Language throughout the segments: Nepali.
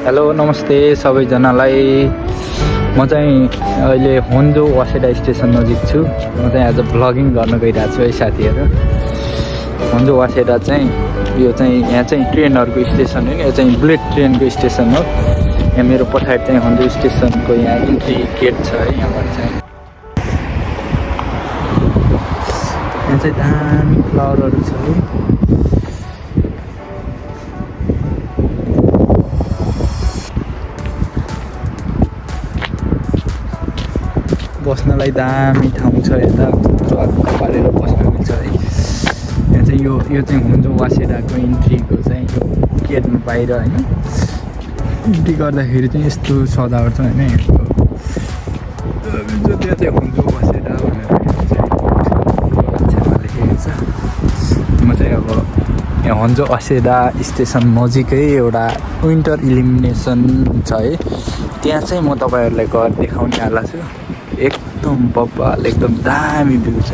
हेलो नमस्ते सबैजनालाई। म चाहिँ अहिले होन्जो वासेडा स्टेसन नजिक छु। म चाहिँ आज भ्लगिङ गर्न गइरहेको छु है साथीहरू। होन्जो वासेडा चाहिँ यो चाहिँ यहाँ चाहिँ ट्रेनहरूको स्टेसन हो। यो चाहिँ बुलेट ट्रेनको स्टेसन हो। यहाँ मेरो पछाडि चाहिँ होन्जो स्टेसनको यहाँ इन्ट्री गेट छ है। यहाँबाट चाहिँ यहाँ चाहिँ दामी फ्लावरहरू छ है। बस्नलाई दामी ठाउँ छ। यता हल्का पारेर बस्न मिल्छ है। यहाँ चाहिँ यो चाहिँ होन्जो वासेडाको इन्ट्रीको चाहिँ यो गेटमा बाहिर होइन इन्ट्री गर्दाखेरि चाहिँ यस्तो सजावट छ होइन। यहाँको त्यो चाहिँ होन्जो वासेडा भनेर लेखेको छ। म चाहिँ अब यहाँ होन्जो वासेडा स्टेसन नजिकै एउटा विन्टर इल्युमिनेसन छ है। त्यहाँ चाहिँ म तपाईँहरूलाई गएर देखाउने आला छु। एकदम बब्बाल एकदम दामी भ्यू छ।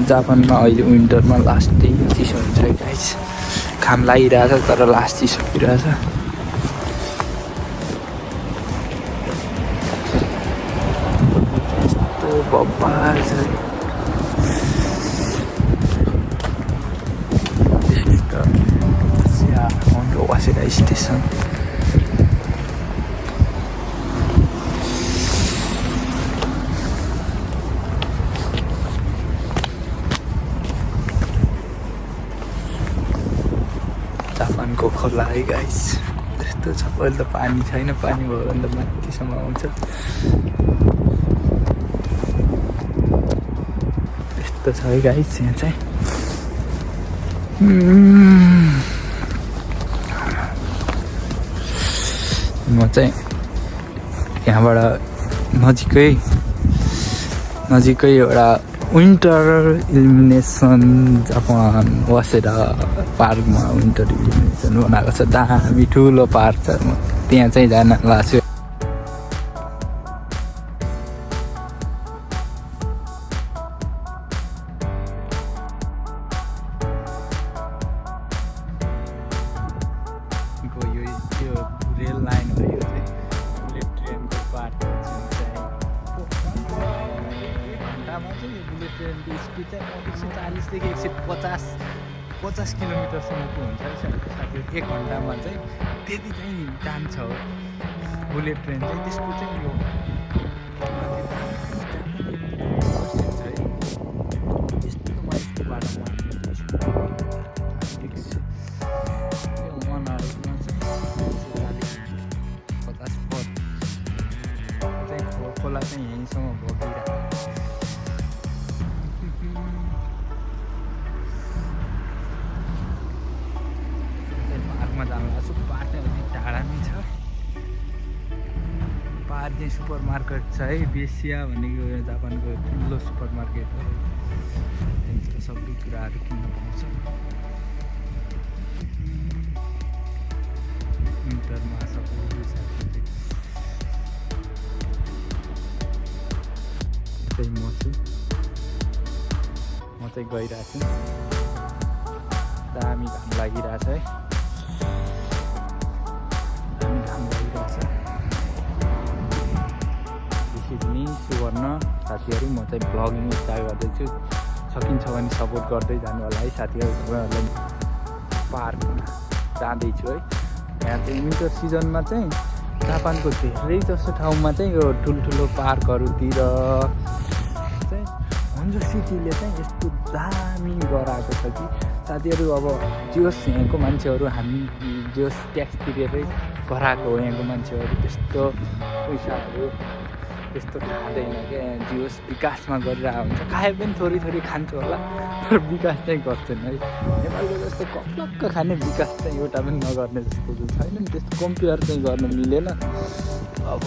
जापानमा अहिले विन्टरमा लास्टै चिसो हुन्छ है गाइस। घाम लागिरहेछ तर लास्ट चिसो भइरहेछ। यस्तो बब्बाल छ है। होन्जो वासेडा स्टेसन जापानको खोला है गाइस। त्यस्तो छ। अहिले त पानी छैन। पानी भयो भने त माथिसम्म आउँछ। त्यस्तो छ है गाइस यहाँ चाहिँ। म चाहिँ यहाँबाट नजिकै एउटा विन्टर इल्युमिनेसन जापान वासेडा पार्कमा विन्टर इल्युमिनेसन बनाएको छ। दामी ठुलो पार्क छ। म त्यहाँ चाहिँ जान लाग्छु। यो रेल लाइन हो। यो चाहिँ बुलेट ट्रेनको पार्ट हो। घन्टामा चाहिँ यो बुलेट ट्रेनको स्पिड चाहिँ 140देखि 150 किलोमिटरसम्मको हुन्छ साथीहरू। 1 घन्टामा चाहिँ त्यति चाहिँ जान्छ बुलेट ट्रेन चाहिँ। त्यसको चाहिँ यो यस्तो बाटोमा 50 फट चाहिँ खोला चाहिँ यहीँसम्म बगिरहेको। पार्कमा जानु लाग्छु। पार्क चाहिँ अलिक टाढा नै छ। पार्क चाहिँ सुपर मार्केट छ है। बेसिया भनेको जापानको ठुलो सुपर मार्केट हो। त्यहाँबाट सबै कुराहरू किन्न पाउँछ। विन्टरमा सबै म चाहिँ गइरहेको छु। दामी घाम लागिरहेछ है। दामी घाम लागिरहेछ। दिस इज मी सुवर्ण साथीहरू। म चाहिँ भ्लगिङ स्टार्ट गर्दैछु। सकिन्छ भने सपोर्ट गर्दै जानु होला है साथीहरू। तपाईँहरूलाई पार्कमा जाँदैछु है। यहाँ चाहिँ विन्टर सिजनमा चाहिँ जापानको धेरै जस्तो ठाउँमा चाहिँ यो ठुल्ठुलो पार्कहरूतिर चाहिँ होन्जो सिटीले चाहिँ यस्तो दामी गराएको छ कि साथीहरू। अब जोस् यहाँको मान्छेहरू हामी जोस् ट्याक्स तिरेरै गराएको हो। यहाँको मान्छेहरू त्यस्तो पैसाहरू त्यस्तो खाँदैन क्या। जोस् विकासमा गरिरहेको हुन्छ। खाए पनि थोरै खान्छ होला तर विकास चाहिँ गर्छन् है। नेपालको जस्तो कप्लक्क खाने विकास चाहिँ एउटा पनि नगर्ने जस्तो छैन नि। त्यस्तो कम्पेयर चाहिँ गर्न मिलेन। अब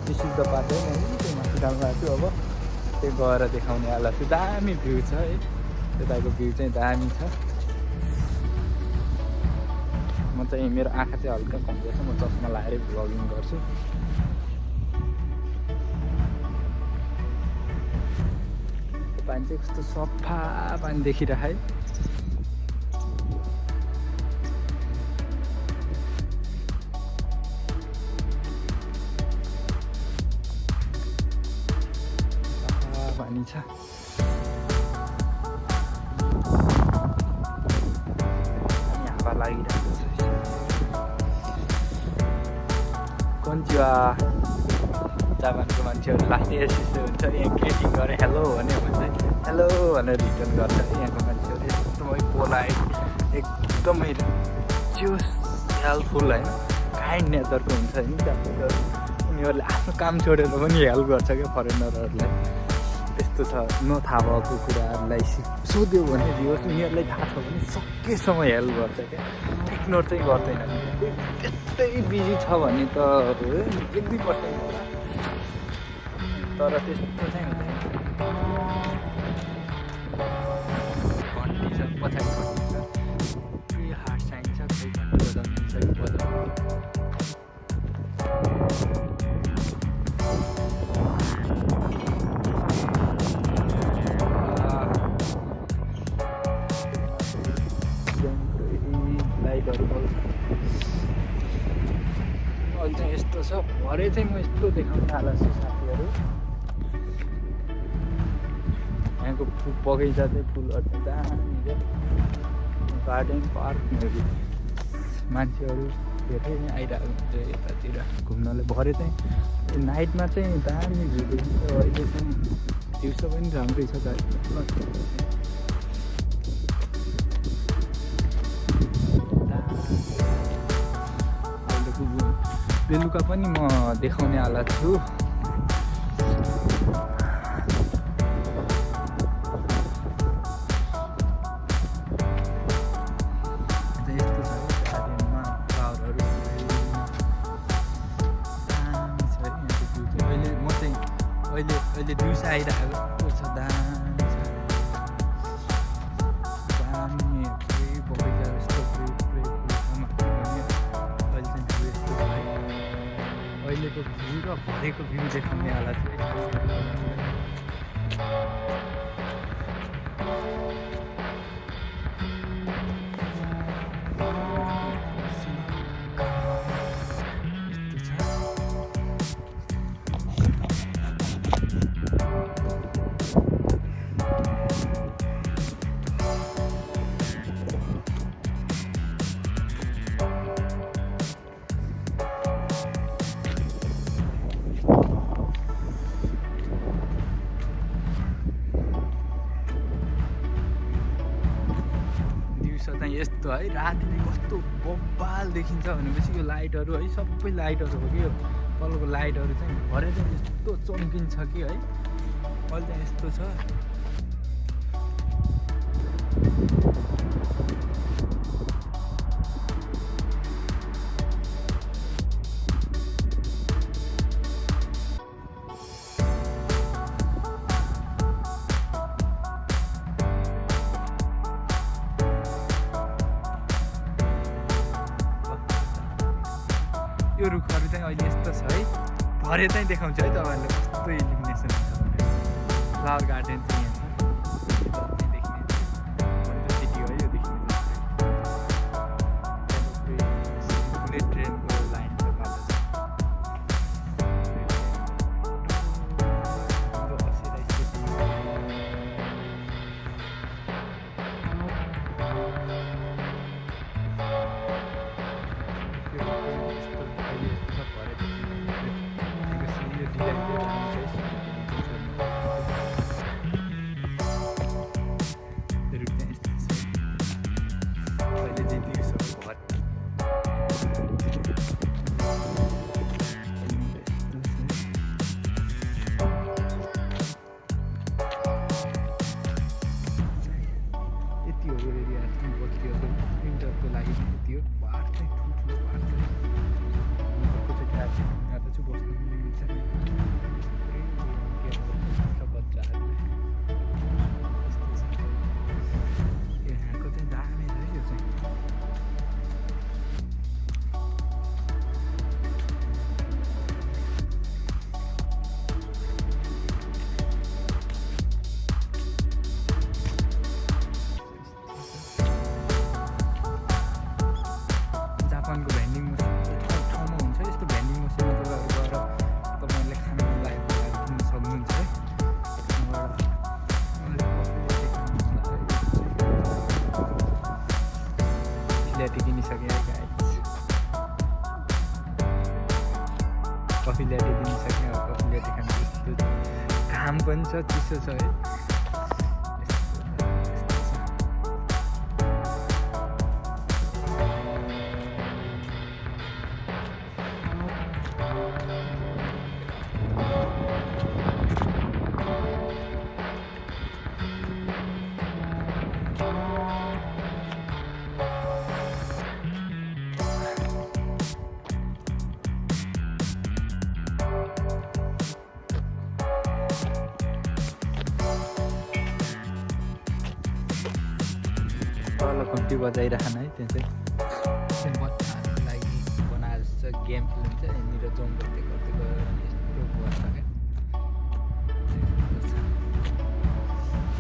बेसी त पार्दैन है। त्यो माथि राम्रो छु। अब त्यो गएर देखाउने आला छु। दामी भ्यू छ है। त्यताको भ्यू चाहिँ दामी छ। म चाहिँ मेरो आँखा चाहिँ हल्का कमजोर छ। म चस्मा लगाएरै भ्लगिङ गर्छु। पानी चाहिँ कस्तो सफा पानी देखिरह है। सफा पानी छ। अनि हावा लागिरहेको छ। कन्चिवा जापानको मान्छेहरू लास्टै यस्तो हुन्छ, यहाँ ग्रिटिङ गरेँ हेलो भन्यो भने चाहिँ हेलो भनेर रिटर्न गर्छ। यहाँको मान्छेहरू एकदमै पोलाइट, एकदमै जोस हेल्पफुल होइन, काइन्ड नेचरको हुन्छ होइन जापानिजहरू। उनीहरूले आफ्नो काम छोडेर पनि हेल्प गर्छ क्या फरेनरहरूलाई। त्यस्तो छ, नथाहा भएको कुराहरूलाई सोध्यो भने दियोस्, उनीहरूलाई थाहा छ भने सकेसम्म हेल्प गर्छ क्या, इग्नोर चाहिँ गर्दैन। त्यस्तै बिजी छ भने त 1-2% होला, तर त्यस्तो चाहिँ हुँदैन। घन्टी छ पछाडि, घन्टी छ, केही हार्ड साइन छ, केही घन्टी बजाउनुहुन्छ कि बजाउनु। लाइटहरू अहिले चाहिँ यस्तो छ। भरे चाहिँ म यस्तो देखाउन थाल्छु साथीहरू, यहाँको बगैँचा चाहिँ फुलहरू चाहिँ दामी क्या, गार्डन पार्कहरू मान्छेहरू धेरै नै आइरहेको हुन्छ यतातिर घुम्नलाई। भरे चाहिँ नाइटमा चाहिँ दामी भ्यू देखिन्छ। अहिले चाहिँ दिउँसो पनि राम्रै छ गाडी। बेलुका पनि म देखाउने आला छु। यस्तो छ गार्डनमा फ्लावरहरू दामी छ है यहाँको भ्यू चाहिँ। अहिले म चाहिँ अहिले दिउँसो आइरहेको छ, दामी छ, दामी पुरै बगैँचा जस्तो पुरै अहिले चाहिँ भ्यू यस्तो छ है। अहिलेको भ्यू र भरेको भ्यू देखाउने वाला चाहिँ यस्तो है। रातिले कस्तो बब्बाल देखिन्छ भनेपछि यो लाइटहरू है, सबै लाइटहरू हो कि यो तलको लाइटहरू चाहिँ भरे चाहिँ यस्तो चम्किन्छ कि है। अहिले चाहिँ यस्तो छ। यो रुखहरू चाहिँ अहिले यस्तो छ है। भरे चाहिँ देखाउँछु है तपाईँहरूले कस्तो इल्युमिनेसन हुन्छ भनेर। फ्लावर गार्डन चाहिँ यहाँ देखिने सिटी हो यो देखिने। बुलेट ट्रेनको लाइन छ, बाटो छ। कफी ल्याइदिइसक्ने अब कफी ल्याइदिए खानु त्यस्तो घाम पनि छ चिसो छ है तल घन्टी बजाइरहन है त्यहाँ चाहिँ बच्चाहरूको लागि बनाएर जस्तो गेम खेलिन्छ यहाँनिर जम गर्दै गर्दै गयो भने यस्तो बस्छ क्या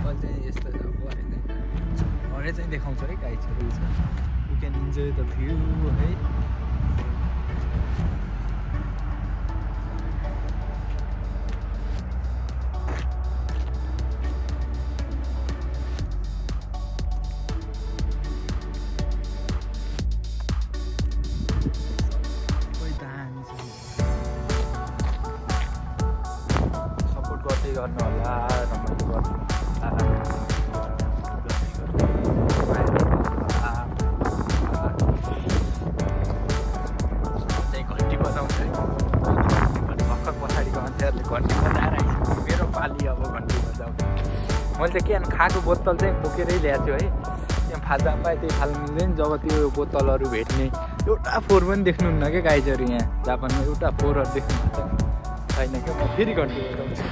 अहिले चाहिँ यस्तो छ भरे चाहिँ देखाउँछ है गाइजहरू छ you can enjoy the view है गर्नु होला रमाइलो गर्नु चाहिँ घन्टी बजाउँछ भर्खर पछाडिको मान्छेहरूले घन्टी बजाएर आइसक्यो मेरो पाली अब घन्टी बजाउँछ मैले चाहिँ के खाएको बोतल चाहिँ बोकेरै ल्याएको छु है त्यहाँ फाल्दा पाएँ त्यही फाल्नु मिल्दैन जब त्यो बोतलहरू भेट्ने एउटा फोहोर पनि देख्नुहुन्न क्या गाइजहरू यहाँ जापानमा एउटा फोहोरहरू देख्नुहुन्छ छैन क्या म फेरि घन्टी बजाउँछु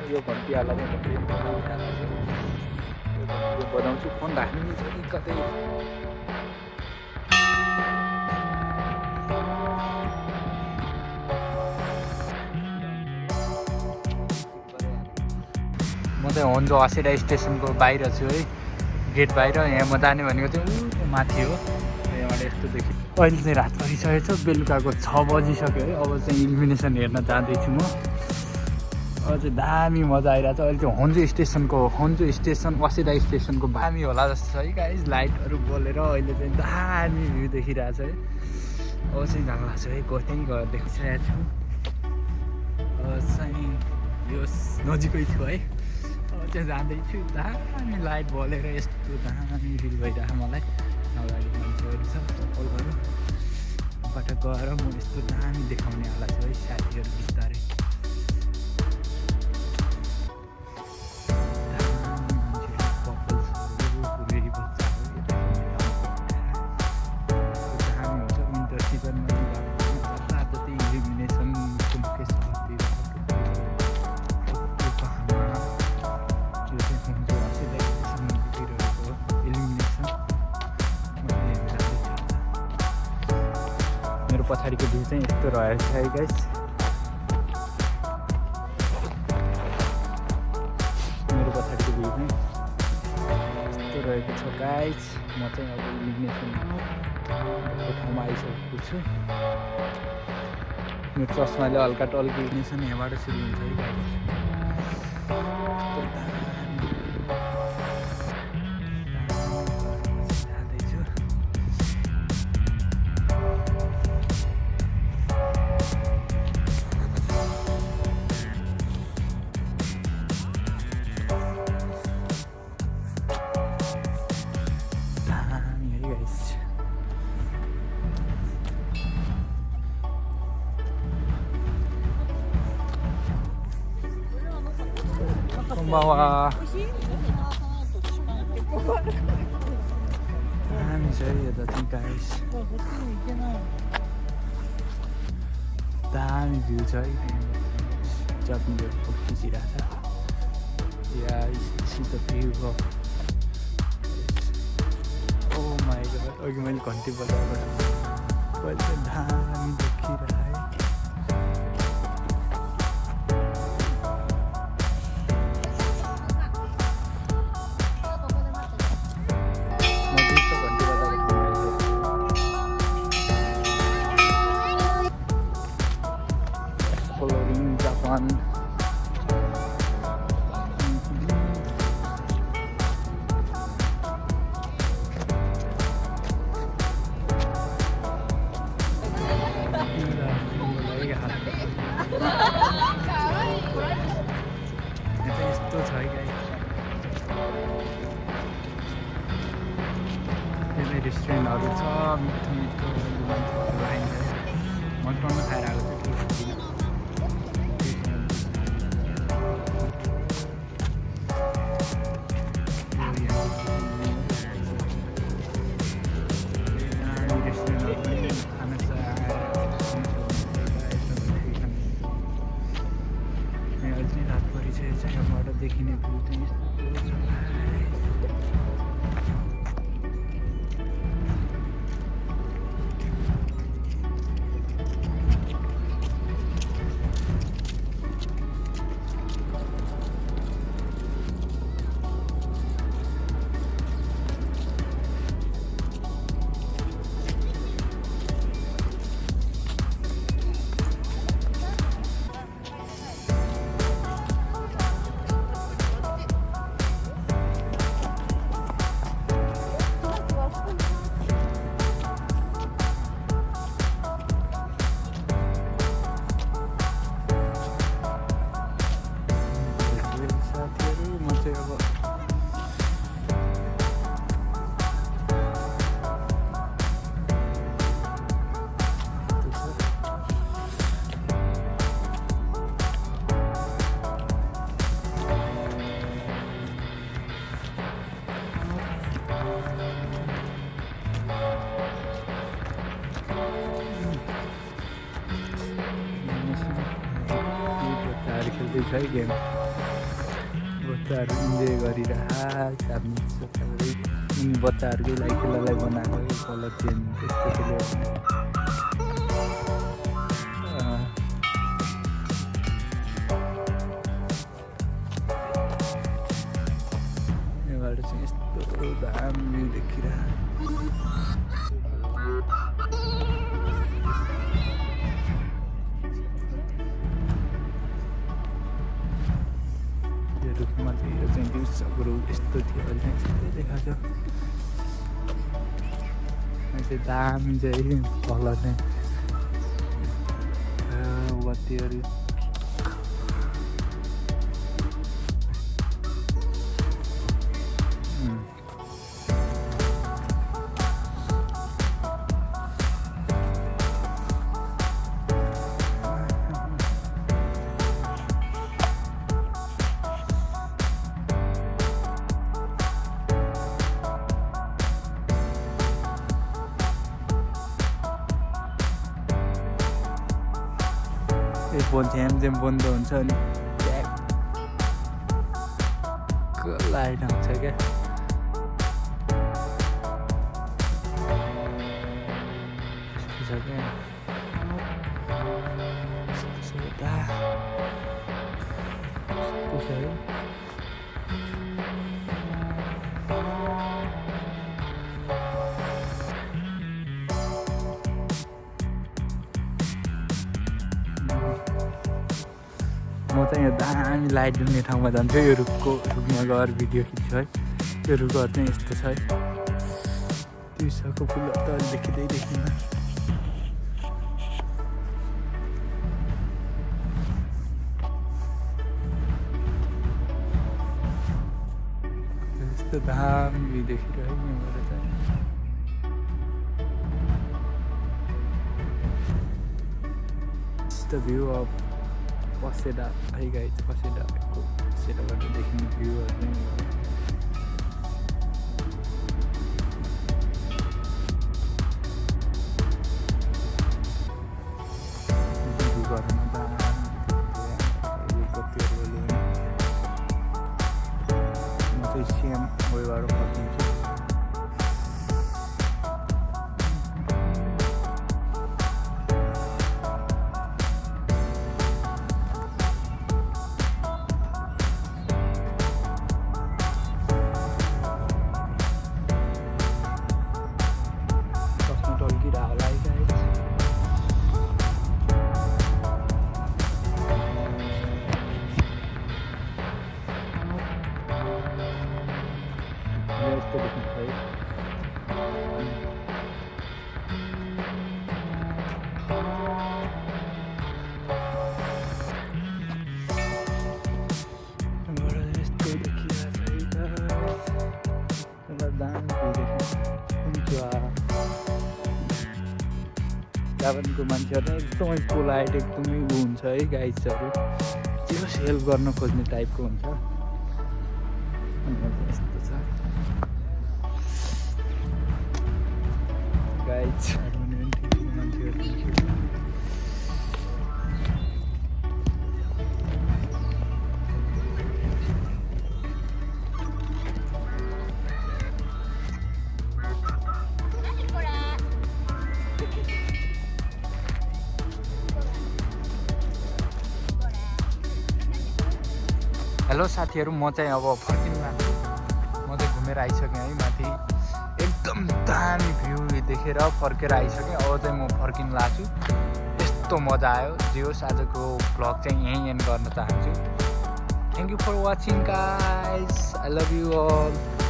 यो घन्टीहरूलाई चाहिँ म फेरि बजाउँछु फोन राख्नु मिल्छ कि कतै म चाहिँ होन्जो हसिडा स्टेसनको बाहिर छु है गेट बाहिर यहाँ म जाने भनेको चाहिँ ऊ माथि हो यहाँबाट यस्तो देखि अहिले चाहिँ रात परिसकेको छ बेलुकाको 6 बजिसक्यो है अब चाहिँ इल्युमिनेसन हेर्न जाँदैछु म अझै दामी मजा आइरहेको छ अहिले चाहिँ होन्जो स्टेसन वसिदा स्टेसनको दामी होला जस्तो छ है गाइज लाइटहरू बोलेर अहिले चाहिँ दामी भ्यू देखिरहेको छ है अब चाहिँ जानु भएको छ है त्यहीँ गएर देखिरहेको छु चाहिँ यो नजिकै छु है अब चाहिँ जाँदैछु दामी लाइट बोलेर यस्तो दामी फिल भइरहेको मलाई अगाडि मान्छेहरू छ कपालहरू बाट गएर म यस्तो दामी देखाउने होला छु है साथीहरू बिस्तारै मेरो पछाडिको भ्यू चाहिँ यस्तो रहेछ है गाइस मेरो पछाडिको भ्यू चाहिँ यस्तो रहेको छ गाइस म चाहिँ अब इल्युमिनेसनको ठाउँमा आइसकेको छु मेरो चस्माले हल्का टल्की इल्युमिनेसन यहाँबाट सुरु हुन्छ है गाइस konbanwa. दामी छ है यता चाहिँ गाइस दामी भ्यू छ है जतिले खिचिरहेको छ या see the view of oh my god अघि मैले घन्टी बजाएर कहिले दामी देखिरहेको है Japan. आएर आएको छ कि रातभरि चाहिँ यहाँबाट देखिने भ्यू चाहिँ यस्तो छ। खेल्दैछ है गेम बच्चाहरू इन्जोय गरिरहेको छ आफ्नो सबै बच्चाहरूकै लागि खेल्नलाई बनाएको कलर चेन्ज त्यस्तो खेल्यो यहाँबाट चाहिँ यस्तो दामी देखिरहेको रुखमा चाहिँ यो चाहिँ दिउँसोको रुख यस्तो थियो अहिले चाहिँ यस्तै देखाएको छ दामी चाहिँ तल चाहिँ बत्तीहरू फोन झ्याम बन्द हुन्छ अनि ट्याक्क लाइट आउँछ क्या यस्तो छ क्या यस्तो छ है म चाहिँ यहाँ दामी लाइट हुने ठाउँमा जान्छु यो रुखमा गएर भिडियो खिच्छु है त्यो रुखहरू चाहिँ यस्तो छ है दिउँसोको फुल त देखिँदै देखिन्न यस्तो दामी देखिरहेको यहाँबाट चाहिँ the view of Waseda. Hey guys, Waseda देखिने भ्यूहरू नै यस्तो जापानको मान्छेहरू एकदमै पोलाइट एकदमै हुन्छ है गाइड्सहरू जे होस् हेल्प गर्न खोज्ने टाइपको हुन्छ यस्तो छ गाइड्सहरू मान्छेहरू हेलो साथीहरू म चाहिँ अब फर्किनु लाग्छु म चाहिँ घुमेर आइसकेँ है माथि एकदम दामी भ्यू देखेर फर्केर आइसकेँ अब चाहिँ म फर्किनु लाग्छु यस्तो मजा आयो जे होस् आजको भ्लग चाहिँ यहीँ एन्ड गर्न चाहन्छु thank you for watching guys I love you all